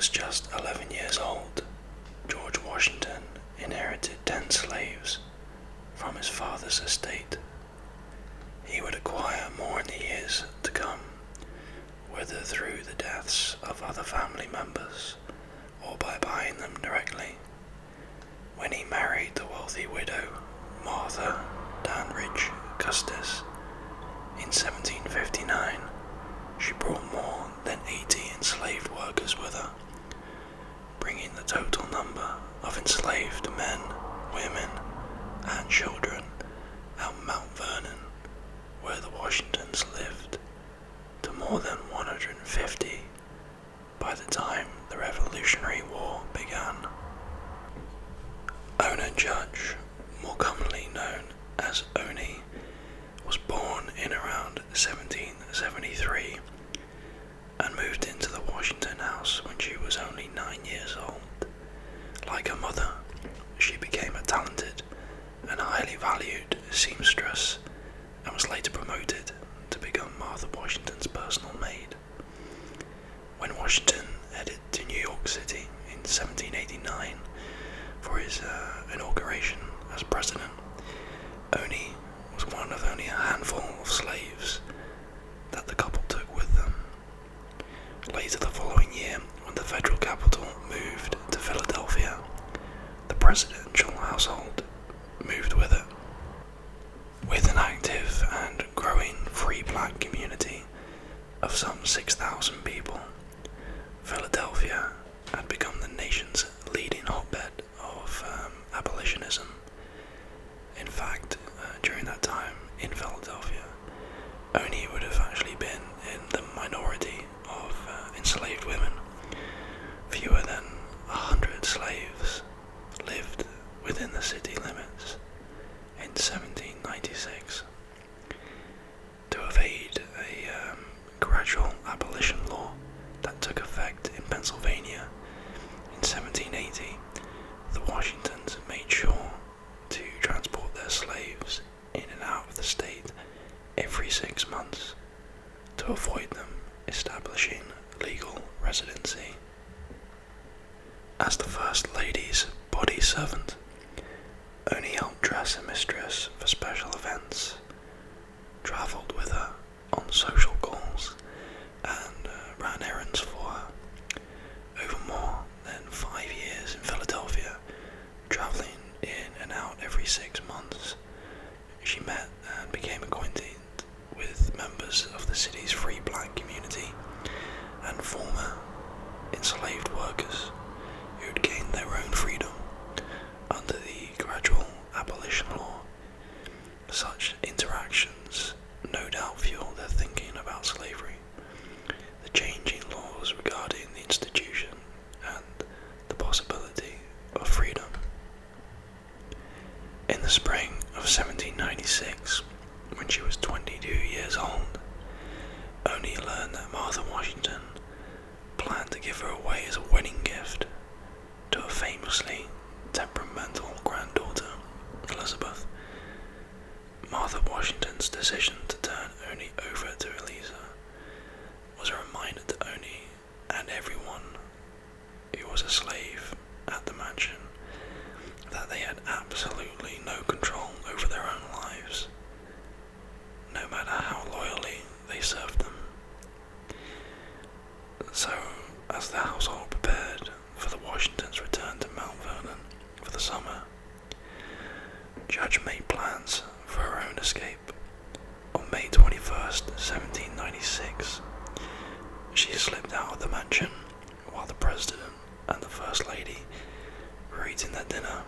was just 11 years old, George Washington inherited 10 slaves from his father's estate. He would acquire more in the years to come, whether through the deaths of other family members or by buying them directly. When he married the wealthy widow Martha Danridge Custis in 1759, she brought more than 80 enslaved workers with her, bringing the total number of enslaved men, women, and children at Mount Vernon, where the Washingtons lived, to more than 150 by the time the Revolutionary War began. Oney Judge, more commonly known as Oney, was born in around 1773 and moved into the Washington house when she was only 9 years old. Like her mother, she became a talented and highly valued seamstress and was later promoted to become Martha Washington's personal maid. When Washington headed to New York City in 1789 for his inauguration as president, Oney was one of only a handful of slaves that the couple took with them. Later the following year, when the federal capital moved to Philadelphia, the presidential household moved with it. With an active and growing free black community of some 6,000 people, Philadelphia had become the nation's leading hotbed of abolitionism. In fact, during that time in Philadelphia, Oney would have actually been in the minority of enslaved women. Fewer than 100 slaves lived within the city limits in 1796. To evade a gradual abolition law that took effect in Pennsylvania in 1780, the Washingtons made sure to transport their slaves in and out of the state every 6 months to avoid them establishing legal residency. As the First Lady's body servant, Oney helped dress her mistress for special events, travelled with her on social calls, and ran errands for her. Over more than 5 years in Philadelphia, travelling in and out every 6 months, she met and became acquainted with members of the city's free black community and former enslaved workers who had gained their own freedom under the gradual abolition law. Such interactions no doubt fueled their thinking about slavery, the changing laws regarding the institution, and the possibility of freedom. In the spring of 1796, when she was 22 years old, Oney learned that Martha Washington planned to give her away as a wedding gift to a famously temperamental granddaughter, Elizabeth. Martha Washington's decision to turn Oney over to Eliza was a reminder to Oney and everyone who was a slave at the mansion that they had absolutely no control over their own lives, no matter how loyally they served them. So, as the household prepared for the Washingtons' return to Mount Vernon for the summer, Judge made plans for her own escape. On May 21st, 1796, she slipped out of the mansion while the President and the First Lady were eating their dinner.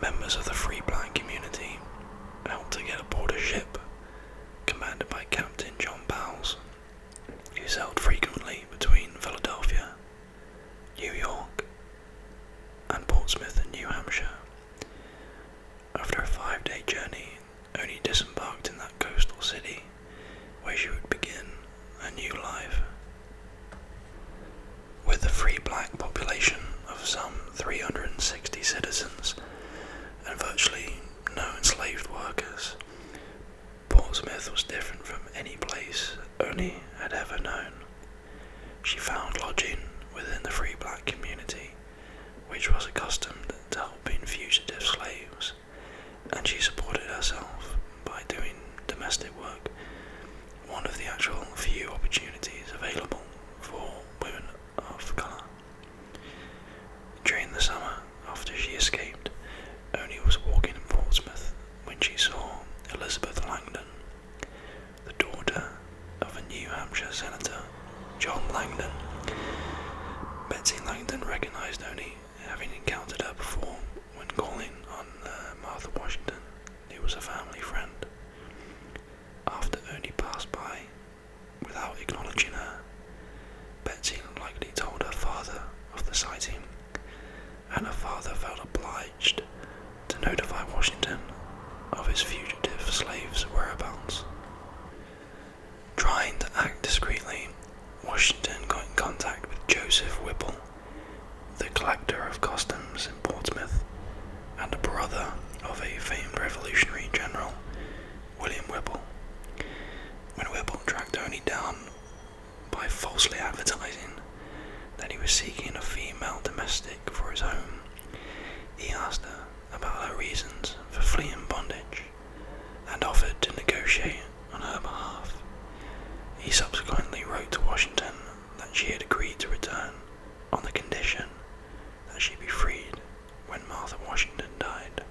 Members of the free black community helped to get aboard a ship commanded by Captain John Bowles, who sailed frequently between Philadelphia, New York, and Portsmouth in New Hampshire. After a 5-day journey, Oney disembarked in that coastal city, where she would begin a new life. With a free black population of some 360 citizens and virtually no enslaved workers, Portsmouth was different from any place Oney had ever known. She found lodging which was accustomed to helping fugitive slaves, and she supported herself by doing domestic work, one of the actual few opportunities available for women of colour. During the summer, after she escaped, Oney was walking in Portsmouth when she saw Elizabeth Langdon, the daughter of a New Hampshire Senator, John Langdon. Betsy Langdon recognised Oney, having encountered her before when calling on Martha Washington, who was a family friend. After Oney passed by without acknowledging her, Betsy likely told her father of the sighting, and her father felt obliged to notify Washington of his fugitive slaves' whereabouts. Trying to act discreetly, Washington got in contact with Joseph Whipple, the collector of customs in Portsmouth, and a brother of a famed Revolutionary general, William Whipple. When Whipple tracked Oney down by falsely advertising that he was seeking a female domestic for his home, he asked her about her reasons for fleeing bondage and offered to negotiate on her behalf. He subsequently wrote to Washington that she had agreed to return on the condition that she be freed when Martha Washington died.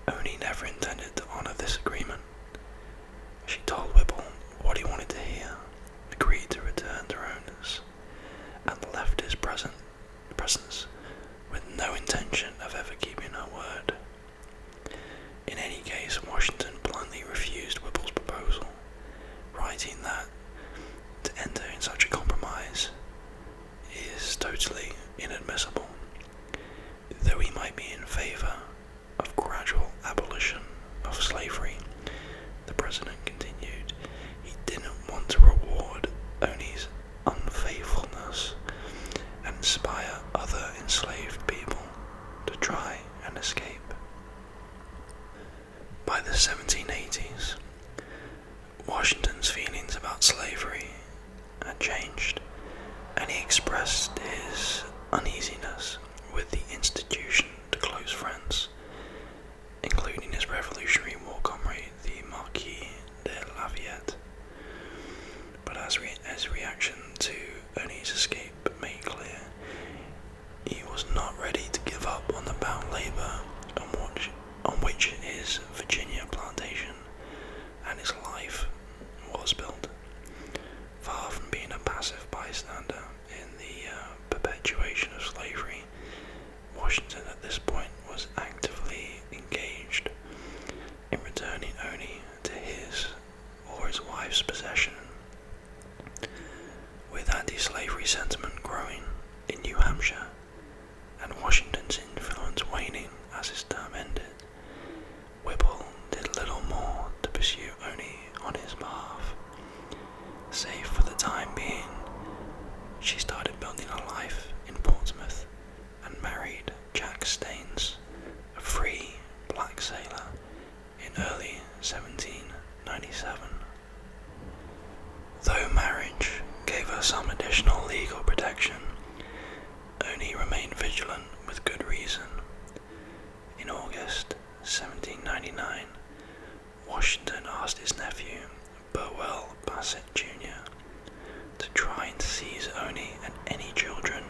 Oney never intended to honour this agreement. She told Whipple what he wanted to hear, agreed to return to her owners, and left his presence with no intention of ever keeping her word. In any case, Washington bluntly refused Whipple's proposal, writing that to enter in such a compromise is totally inadmissible. Though he might be in favour of gradual abolition of slavery, the president continued, he didn't want to reward Oney's unfaithfulness and inspire other enslaved people to try and escape. By the 1780s, Washington's feelings about slavery had changed, and he expressed his uneasiness with the institution to close friends, including his Revolutionary War comrade, the Marquis de Lafayette. But as reaction to Oney's escape made clear, he was not ready to give up on the bound labour on which his Virginia plantation and his life was built. Far from being a passive bystander in the perpetuation of slavery, Washington at this point was actively engaged in returning Oney to his or his wife's possession. With anti-slavery sentiment growing in New Hampshire and Washington's influence waning as his term ended, Whipple did little more to pursue Oney on his behalf. Save for the time being, she started building a life in Portsmouth and married Jack Staines, a free black sailor, in early 1797. Though marriage gave her some additional legal protection, Oney remained vigilant with good reason. In August 1799, Washington asked his nephew, Burwell Bassett Jr., to try and seize Oney and any children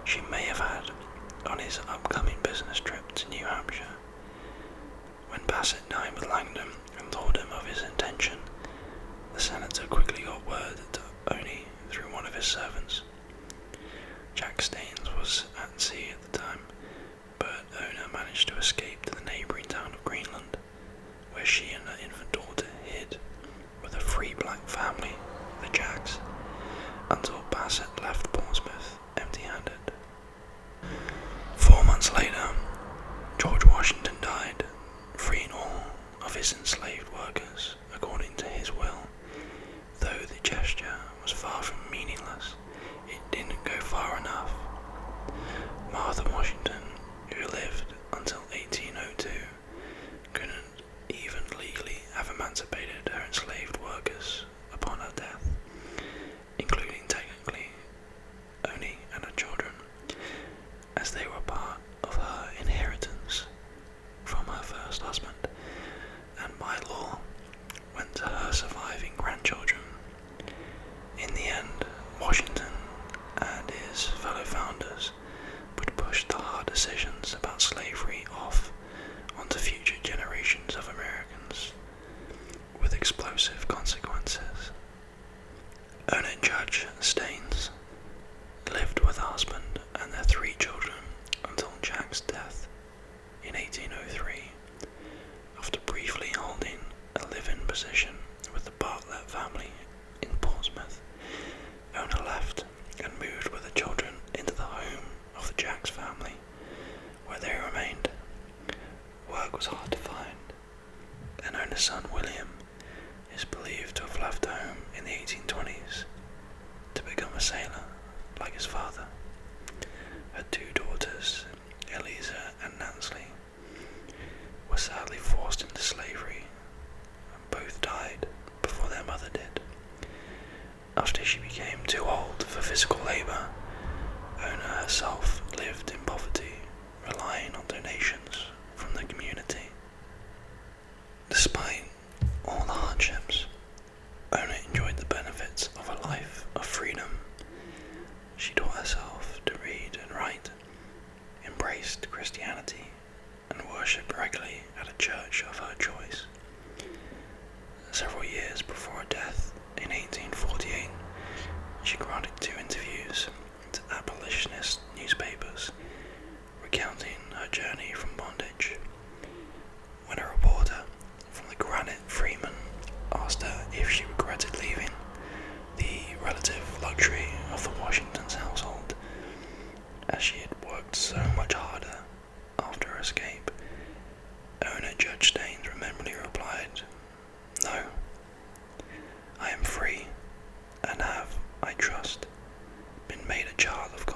she may have had on his upcoming business trip to New Hampshire. When Bassett dined with Langdon and told him of his intention, the senator quickly got word to Oney through one of his servants. Jack Staines was at sea at the time, but Ona managed to escape to the neighbouring town of Greenland, where she and her infant daughter hid with a free black family, the Jacks, until Bassett left Portsmouth empty-handed. 4 months later, George Washington died, freeing all of his enslaved workers according to his will. Though the gesture was far from meaningless, it didn't go far enough. Martha Washington, who lived until 1802, couldn't even legally have emancipated her enslaved workers upon her death, including technically Oney and her children, as they were like his father. Her two daughters, Eliza and Nancy, were sadly forced into slavery, and both died before their mother did. After she became too old for physical labour, Ona herself lived in poverty, relying on donations from the community. Despite all the hardships, Ona enjoyed the benefits of a life of freedom. She taught herself to read and write, embraced Christianity, and worshipped regularly at a church of her choice. Several years before her death in 1848, she granted 2 interviews to abolitionist newspapers, recounting her journey from bondage. When a reporter from the Granite Freeman asked her if she regretted leaving the relative luxury of the Washington's household, as she had worked so much harder after her escape, Oney Judge rememberingly replied, "No, I am free, and have, I trust, been made a child of God."